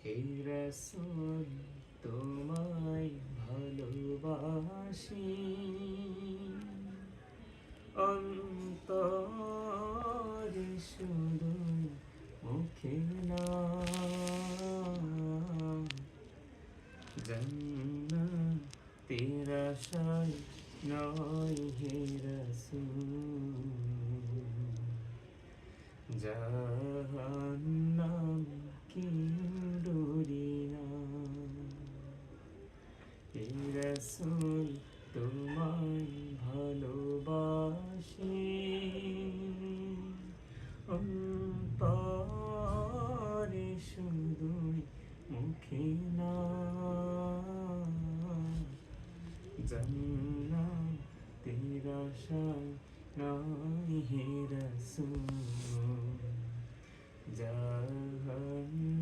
হে রাসূল তোমায় ভালোবাসি অন্তরে শুধুই মুখে না জান্নাতের আশায় নয় হে রাসূল জাহান্নাম কি ডরি না হে রাসূল তোমায় ভালোবাসি অন্তরে শুধুই মুখে না জান্নাতের আশায় নয় হে রাসূল